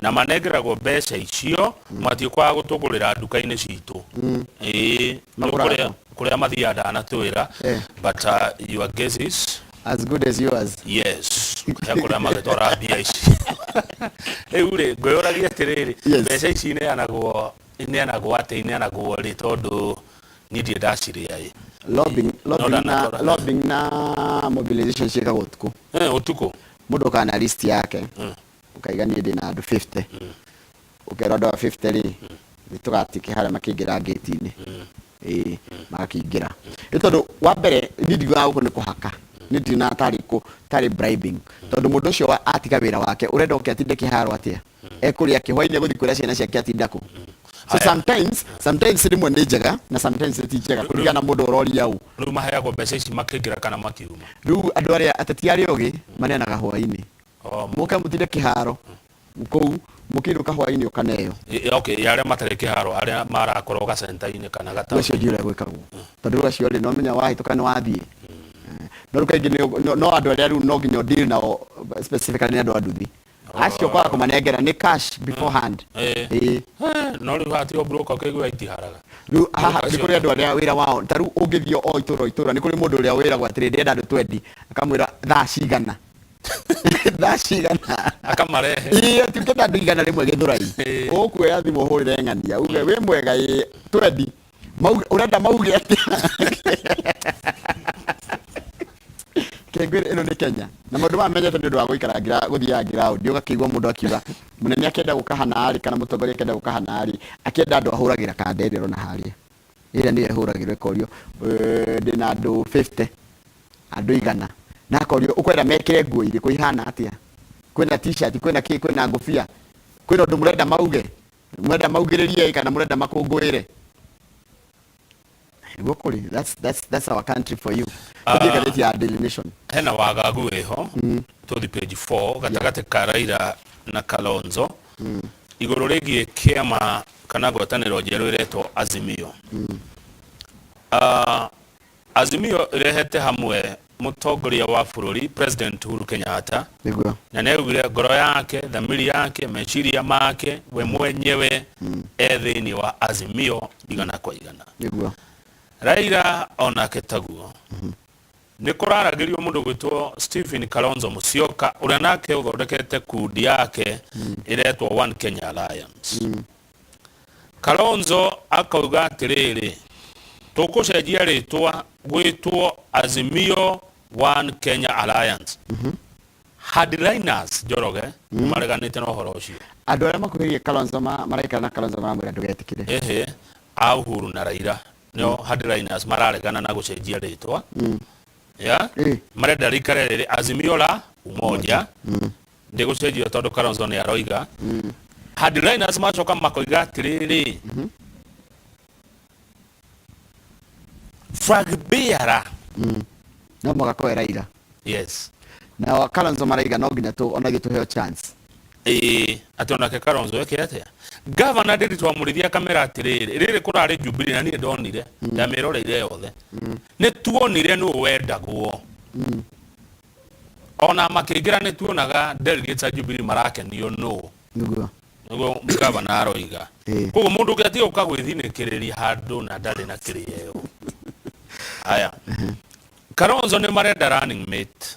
na manegeragwo mbeca icio matiũkwaga gũtũgũrĩra nduka-inĩ citũ kũrĩa mathiaga ndanatwĩra but your guess is as good as yours. Yes. Kũrĩa magĩtwara mbia ici rĩu rĩ ngwĩyũragia atĩrĩrĩ mbeca ici ineanagwo atĩ ineanagwo rĩ tondũ niĩ ndirĩ ndacirĩa lobbying na mobilization ciĩkagwo ũtukũ ũtukũ mũndũ ũkana list yake ukaiga niĩ ndĩ na andũ 50 ukera andũ 50 rĩ nĩtũgatike harĩa makĩingĩra gate-inĩ magakĩingĩra tondũ wa mbere nĩndiugaga gũkũ nĩ kũhaka nĩndina tarĩ bribing tondũ mũndũ ũcio atiga wĩra wake ũrenda ũke atinde kĩharo atĩa ekũrĩa kĩhwainĩ gũthiĩ kũrĩa ciana ciake atinda kũ so sometimes rĩmwe nĩ njega na sometimes ti njega kũringana na mũndũ ũroria ũ rĩu maheagwo mbeca ici makĩingĩra kana makiuma rĩu andũ arĩa ateti arĩa ũgĩ maneanaga hwainĩ mũke mũtinde kĩharo kũu mũkĩinũka hwainĩ ũkaneo okay arĩa matarĩ kĩharo arĩa marakorwo gacenta-inĩ kana gataũ ũcio ndio ũrĩa gwĩkagwo tondũ ũcio rĩ no menya wahĩtũka nĩ wathiĩ no kaingĩ no andũ arĩa rĩu no nginya deal nao specifically andũ a nduthi acio kwa kũmanengera nĩ cash beforehand no rĩu hatio broker kaigua itiharaga rĩu haha nĩ kũrĩ andũ arĩa wĩra wao ta rĩu ũngĩthio o itũra nĩ kũrĩ mũndũ ũrĩa wĩragwo atĩrĩ ndĩrenda andũ 20 akamwĩra thaa cigana akamarehe tukĩta andũ igana rĩmwe gĩthũrai ũkuoya thimũ ũhũrĩre ng'ania uge wĩ mwega 20 ũrenda mauge atĩa kengwĩra ĩno nĩ Kenya na mũndũ wamenyete nĩ ũndũ wa gũikara gũthiaga ground ũgakĩigua mũndũ akiuga mũnene akĩenda gũkahana arĩ kana mũtongoria akĩenda gũkahana arĩ akĩenda andũ ahũragĩra kandendero na harĩa ĩrĩa nĩyo ĩhũragĩrwo ĩkorio ndĩ na andũ 50 andũ igana na akorio ũkwenda mekĩre nguo irĩkũ ihana atĩa kwĩna t-shirt kwĩna kĩ kwĩna ngũbia kwĩna ũndũ mũrenda mauge mũrenda maugĩrĩrie kana mũrenda makũngũĩre gũkũrĩ that's our country for you kũthĩgarĩti ya Daily Nation hena wagagu wĩho tũthi page 4 gatagatĩ ka Raila na Kalonzo igũrũ rĩgiĩ kĩama kana ngwatanĩro njerũ ĩretwo Azimio Azimio ĩrehete hamwe mũtongoria wa bũrũri President Uhuru Kenyatta na nĩaugire ngoro yake thamiri yake meciria make we mwenyewe thĩinĩ wa Azimio igana kwa igana Raila onake taguo nĩ kũraragĩrio mũndũ gwĩtwo Stephen Kalonzo Musyoka ũrĩa nake ũthondekete kundi yake ĩretwo One Kenya Alliance Kalonzo akauga atĩrĩrĩ tũkũcenjia rĩtwa gwĩtwo Azimio One Kenya Alliance Headliners Njoroge mareganĩte na ũhoro ũcio andũ arĩa makuhĩrĩirie Kalonzo maraikara na Kalonzo maramwĩra ndũgetĩkĩre a Uhuru na Raila no headliners mararegana na gũcenjia rĩtwa marenda rĩikare rĩrĩ Azimio la Umoja ndĩgũcenjio tondũ Kalonzo nĩ aroiga headliners macoka makoiga atĩrĩrĩ flag bearer no magakoe Raila yes na Kalonzo maraiga no nginya ona gĩtũheo chance atĩ onake Kalonzo eke atĩa Governor Nderitu amũrithia kamera atĩrĩrĩ rĩrĩ kũrarĩ Jubilee na niĩ ndonire ndamĩroreire yothe nĩ tuonire nũ wendagwo ona makĩingĩra nĩ tuonaga delegates a Jubilee marakenio nũ nĩguo Governor aroiga koguo mũndũ ũngĩ atiga ũka gwĩthinĩkĩrĩria handũ na ndarĩ na kĩrĩeo aya Kalonzo nĩ marenda running mate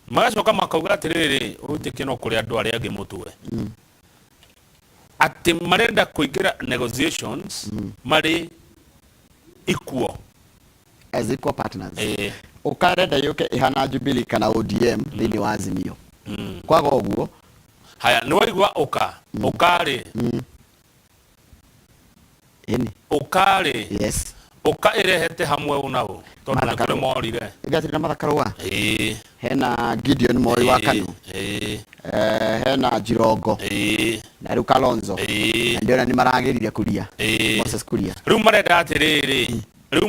magacoka makauga atĩrĩrĩ ũtĩkĩ no kũrĩ andũ arĩa angĩ mũtwe atĩ marenda kũingĩra negotiations marĩ equal as equal partners ũkarenda yũke ihana Jubilee kana ODM thĩinĩ wa Azimio kwaga ũguo haya nĩ waigua ũkarĩ ũkarĩ yes ũka ĩrehete hamwe ũnaũ tondũ nĩ kũrĩ morire ĩgatĩrĩ na mathakarũa hena Gideon Moi wa Kanu hena Jirongo na rĩu Kalonzo na ndĩona nĩ maragĩrire Kuria Moses Kuria rĩu marenda atĩrĩrĩ rĩu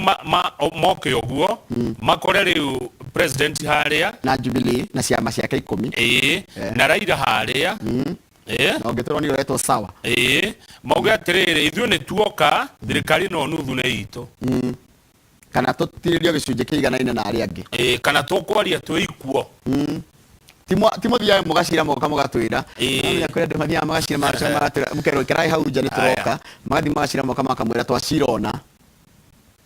moke ũguo makore rĩu president harĩa na Jubilee na ciama ciake 10 na Raila harĩa na ũngĩtũrwo nĩ ũretwo sawa mauge atĩrĩrĩ ithuĩ nĩ tuoka thirikari no nuthu nĩ itũ kana tũtirĩrio gĩcunjĩ kĩiganaine na arĩa angĩ kana tũkwaria twĩ ikuo timo thia mugacira moka mugatwira ya kwenda ndemathia magacira magatwira mukero kirai hau nja nituroka magathi magacira moka makamwira twacirona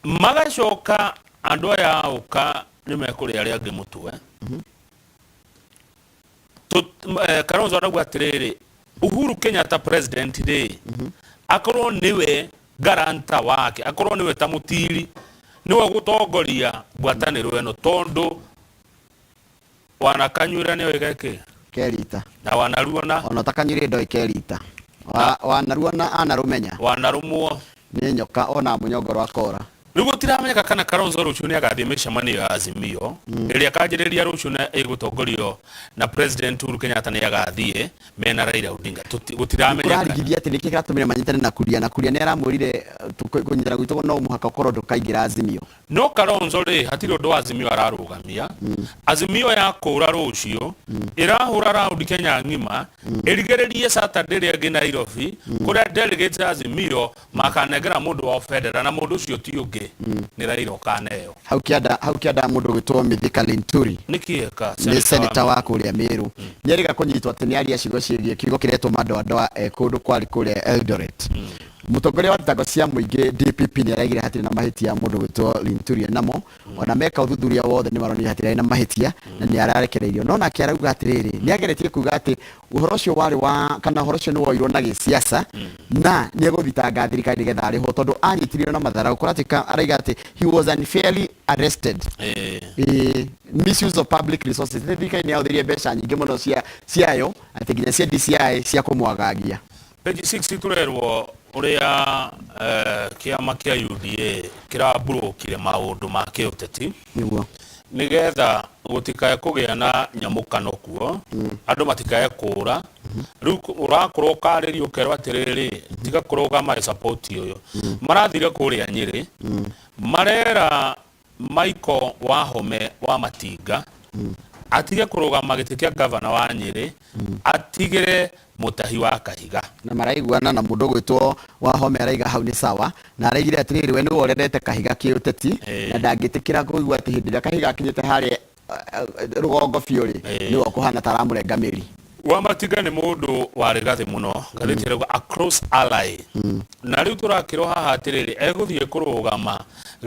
magacoka andu aya uka nimekuria aria angi mutwe Kalonzo arauga atiriri Uhuru Kenyatta president day akorwo niwe garanta wake akorwo niwe tamutiri niwe gutongoria ngwataniro eno tondu wanakanyura niwe igeke kerita na wanaruona ona takanyure ndo ikerita wanaruona anarumenya wanarumuo ni nyoka ona munyogoro akora Rigo tiramenyeka kana Kalonzo rucu ni agathie micemanio ya Azimio iria kanjiriria rucu na igutongorio na President Uhuru Kenyatta ni agathie mena Raila Odinga gutiramenyeka kurarigithia ati niki gatumire manyitane na kuria ni aramurire kunyitana gwitwo no muhaka korwo ndukaingira Azimio no Kalonzo ri hatiri undu Azimio ararugamia Azimio ya kura rucio irahura raundi Kenya ngima irigererie Saturday ri Nairobi kuria delegates Azimio makanegera mundu wa federal na mundu ucio ti ungi ni Raila Okaneo hau kianda mundu gwitwo Mithika Linturi nikieka ni senator wa kuria Meru nyeriga kunyitwo ati ni aria cigo cirie kigo kiretwo madoa kundu kwari kuria Eldoret mutongoria wa thitango cia muingi DPP ni araigire hatiri na mahitia mundu gwitwo Linturi namo ona meka uthuthuria wothe ni maroni hatiri na mahitia na ni ararekereirio no na kiarauga atiriri ni ageretie kuga ati uhoro ucio wari wa kana uhoro ucio ni woirwo na gisiasa na ni eguthitanga thirikari getha ariho tondu anyitirio na mathara ukuratika araiga ati he was unfairly arrested misuse of public resources thirikari ni yauthirie mbeca nyingi muno ciayo ati nginya cia DCI cia kumwagagia page 6 turerwo uria kiama kia UDA kiraburukire maundu ma kiuteti niguo nigetha gutikae kugia na nyamukano kuo andu matikae kura riu urakorwo ukaririo ukerwo atiriri tiga kurugama support uyu marathire kuria Nyeri marera Michael Wahome wa Matinga atige kurugama giti kia governor wa Nyeri atigire Mutahi wa Kahiga na maraiguana na mundu gwitwo Wahome araiga hau ni sawa na araigire atiriri we ni worendete Kahiga kiuteti na ndangitikira kuigua ati hindi Kahiga akinyete hari rugongo fiori ni okuhana taramurenga miri wa Matinga ni mundu wari gathi muno gathitire across ally na riu turakirwo haha atiriri eguthie kurugama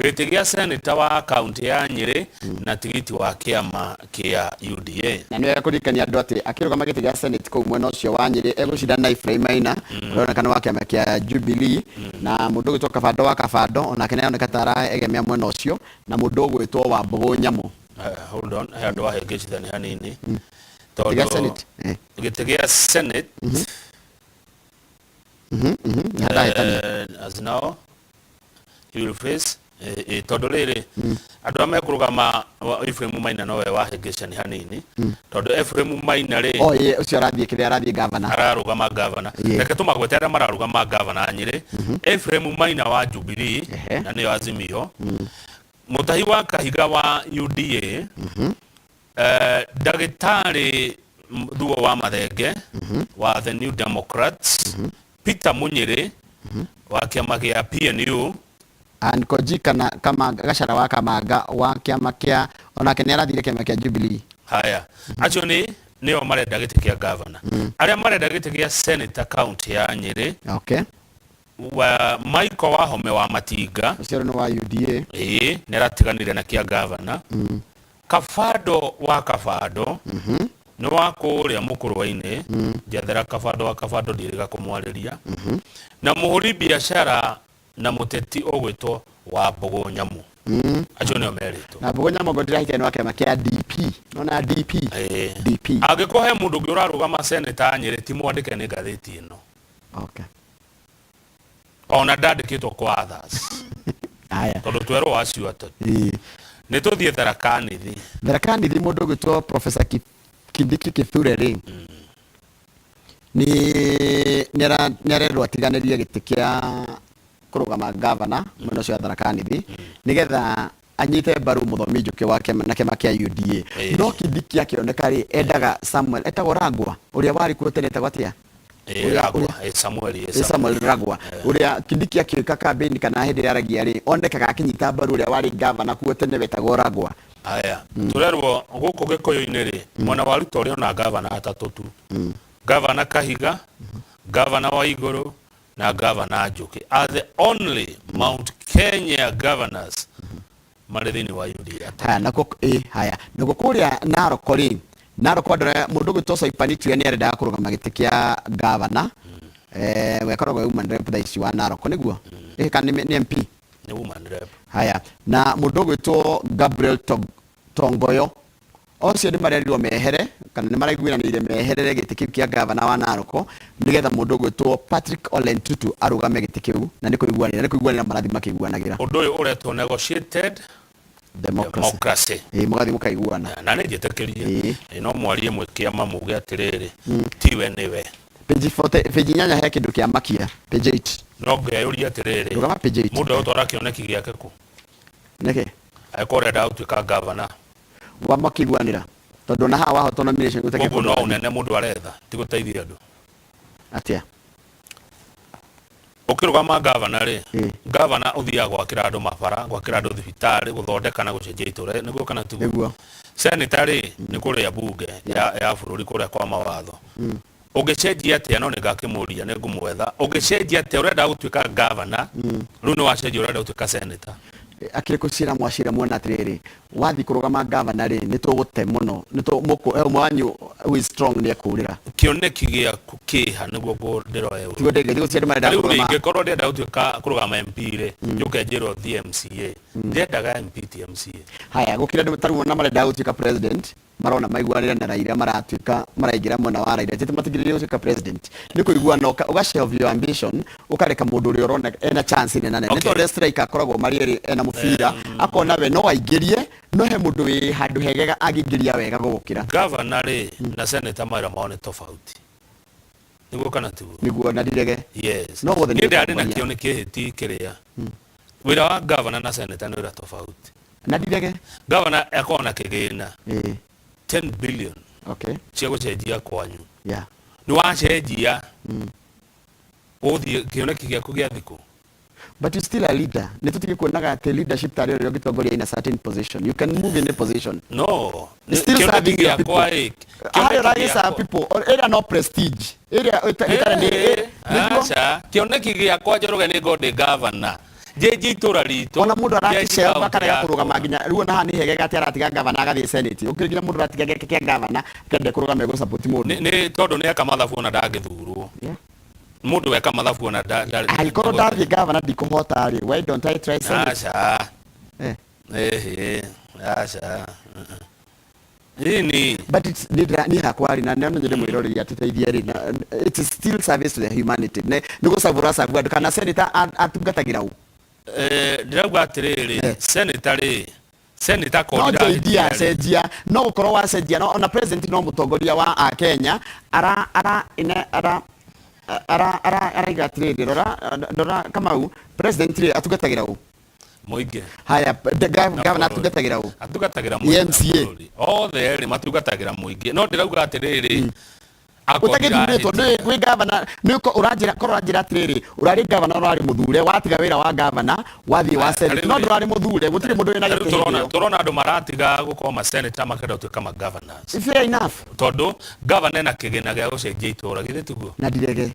giti gia senator wa county ya Nyeri na tigiti wa kiama kia UDA na ni kurikania andu ati akirugama giti gia senate kou mwena ucio wa Nyeri egucindana na Ephraim Maina uronekana wa kiama kia Jubilee na mundu gwitwo Kabando wa Kabando ona kene oneka tara egemia mwena ucio na mundu gwitwo wa Mbogo Nyamu hold on andu ahegecithani hanini giti gia senate as now you will face tondu riri andu ame kurugama Ephraim Maina no we wahegecani hanini tondu Ephraim Maina ri ucio arathie kire arathie governor ararugama governor reke tumagwete aria mararugama governor Nyeri Ephraim Maina wa Jubilee na ni Azimio Mutahi wa Kahiga wa UDA Dagitari Thuo wa Mathenge wa the New Democrats Peter Munyiri wa kiama kia PNU Nkojika na kama Gachagua wa Kamanga wa kiama kia onake ni arathire kiama kia Jubilee haya acio nio marenda giti kia governor aria marenda giti kia senator county ya Nyeri wa Michael Wahome wa Matinga ucio ni wa UDA ni aratiganire na kia governor Kabando wa Kabando ni wa kuria mukurwa-ini jathera Kabando wa Kabando ndiriga kumwariria na muhuri biashara na muteti ogwitwo wa Mbogo Nyamu acio nio meritwo na Mbogo Nyamu ndirahite ni wa kiama kia DP nona DP DP agikohe mundu ungi urarugama senator Nyeri ti mwandike ni ngathiti ino ona ndandikitwo kwa others haya tondu twerwo acio atatu ni tuthie Tharaka-Nithi mundu gwitwo Professor Kindiki Kithure ri ni arerwo atiganirie giti kia kurugama governor mwena ucio wa Tharaka-Nithi nigetha anyite mbaru muthomi njuki wake na kiama kia UDA no Kindiki akioneka ri endaga Samuel etagwo Ragwa uria wari kuotenete gwatia Samuel Ragwa uria Kindiki akiwika campaign kana hindi aragia ri ondekaga akinyita mbaru uria wari governor kuo tene betagwo Ragwa Aya turerwo guko Gikuyu-ini ri mwana wa Ruto ri ona gavana atatu tu. Gavana Kahiga, Gavana Waiguru na Gavana Njuki are the only Mount Kenya governors marithini wa UDA. Haya nako kuria Narok ri Narok ndore mundu gwitwo Ipanitu ni arenda kurugama giti kia gavana wekoragwo human rep thaisi wa Narok niguo kana ni MP ni human rep. Haya na mundu gwitwo Gabriel Tongoyo ocio ni marerirwo mehere kana ni maraiguanire meherere giti kiu kia gavana wa Narok nigetha mundu gwitwo Patrick Ole Ntutu arugame giti kiu na ni kuiguanira marathi makiguanagira undu uyu uretwo negotiated democracy mugathi mukaiguana na ni njitikirie no mwarie mwikia mamuge atiriri tiwe niwe page 40 page 8 he kindu kia makia page 8 no ngeyuria atiriri rugama page 8 mundu utwara kioneki giake ku neke akorenda utuika gavana wa makiguanira tondu na hawa hoto nomination gutake ko no unene mundu aretha ti guteithia andu atia ukirugama gavana ri gavana uthia gwakira andu mabara gwakira andu thibitari guthondeka na gucenjia iture niguo kana tuguo senator ri ni kuria bunge ya bururi kuria kwa mawatho ugicenjia atia no ningakimuria ni ngumwetha ugicenjia atia urenda gutuika gavana riu ni wacenjia urenda gutuika senator akire kucira mwacira mwona atiriri wathi kurugama gavana ri ni tugute muno ni tu muko mwanyu we strong ni akurira kioneki giaku kiha niguo ndirore uyu tigo ndege tigo marenda kurugama ngikorwo ndenda gutuika kurugama MP ri njuke njirwo DMCA ndendaga MP TMCA. Haya gukira ndu taru na marenda gutuika president marona maiguanira na Raila maratuika maraigira mwena wa Raila tete matigirire gutuika president ni kuiguana ugashelve your ambition ukareka mundu uri urona ena chance ni nane ni to striker akoragwo marieri ena mufira akona we no aigirie no he mundu wi handu hegega agigiria wega gukira governor ri na senator mara maone tofauti niguo kana tu niguo na direge yes no gothe ni ndari na kione kihiti kiria wira wa governor na senator ni wira tofauti na direge governor akona kigina 10 billion okay cia gucenjia kwanyu yeah ni wacenjia uthie kioneki giaku gia thiku but you still a leader ni tutige kuonaga the leadership tari rio gitongoria in a certain position you can move in a position no still serving your people kwa people area no prestige area kioneki giakwa njoroge ni god governor jeje itura rito ona mundu aratisha bakara kurugama nginya riu na hani hegega ati aratiga gavana agathie senate ukirigira mundu aratiga kia gavana kende kurugama go support mundu ni tondu ni akamathabu ona ndangithurwo mundu weka mathabu ona aikoro ndathie gavana ndikuhota ri why don't I try senate acha acha ini but it's ni hakwari na neno nyende mwirori atiteithia ri it's still service to the humanity ne niko savura sabu kana senator atungatagira u ndirauga atiriri senator ko idea sejia no ukoro wa sejia no na president no mutongoria wa Kenya ara igatiriri rora kama u president ri atungatagira u muingi haya gavana atungatagira u atungatagira muingi MCA othe ri matungatagira muingi no ndirauga atiriri utagithuritwo ni gavana niko urajira atiriri urari gavana urari muthure watiga wira wa gavana wathie wa senate no urari muthure gutiri mundu wina gitihio turona andu maratiga gukoma ma senator makenda tuika ma governors fair enough tondu governor na kigina gia gucenjia itura githe tuguo na direge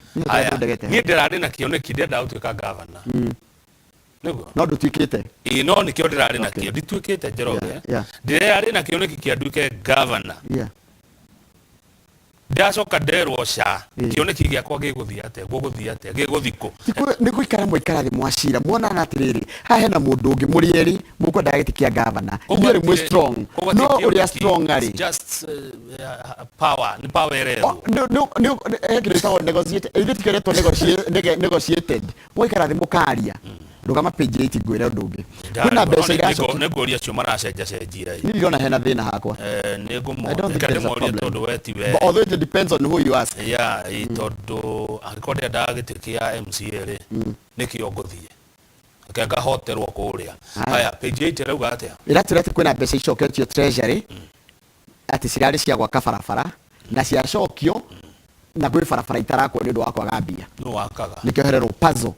ni ndirari na kioneki ndenda gutuika governor niguo no ndutuikite no nikio ndirari na kio ndituikite Njoroge ndirari na kioneki kia nduike governor ndacoka nderwo ca kioneki giakwa giguthia atia giguthiko ni guikara muikara thi mwacira muona na atiriri ha hena mundu ungi murieri mukwenda gitikia gavana ndiri mwe strong no uri strong ari just power ni power ero no egreto negotiated muikara thi mukaria rugama page 8 gwira ndungi kuna mbeca iracoka negoria cio maracenjia ni yona hena thina hakwa nigumoria tondu wetiwe but although it depends on who you ask tondu angikorwo ndagitikia MCA ri nikio nguthie akanga hoterwo kuria haya page 8 rauga atia iratirete kwina mbeca icoketio treasury ati cirari cia gwaka barabara na ciacokio na gwi barabara itarakwo ni ndu wa kwaga mbia no wakaga nikiohererwo puzzle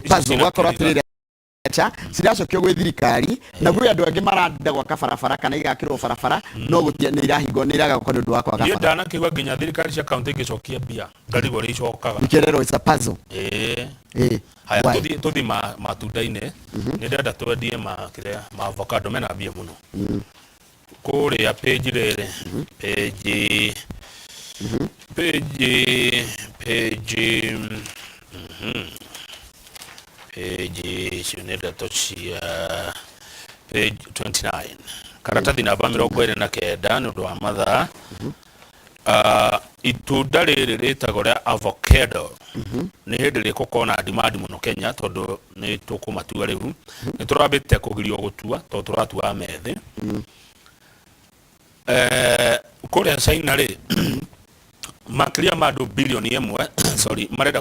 puzzle wakora atiriri agriculture ciracokio gwĩ thirikari na gwĩ andũ angĩ maranda gwaka barabara kana igakĩrwo barabara no gũtie nĩ irahingwo nĩ iraga kwa nĩ ũndũ wa kwaga barabara. Ndana kĩgwa nginya thirikari cia kaunti igĩcokia mbia ngarigwo rĩ icokaga. Ikerero is a puzzle. Haya tuthi matunda-inĩ nĩ ndenda twendie ma avocado mena mbia mũno. Kũrĩa page rĩrĩ page cionera tocia page 29 karatathi namba 29 nĩ ũndũ wa mathaa. Itunda rĩrĩ rĩtagwo rĩa avocado nĩ hĩndĩ rĩgũkorwo na demand mũno Kenya tondũ nĩ tũkũmatua rĩu nĩ tũrambĩte kũgirio gũtua tondũ tũratua methĩ. Kũrĩa China rĩ makĩria ma andũ bilioni 1 marenda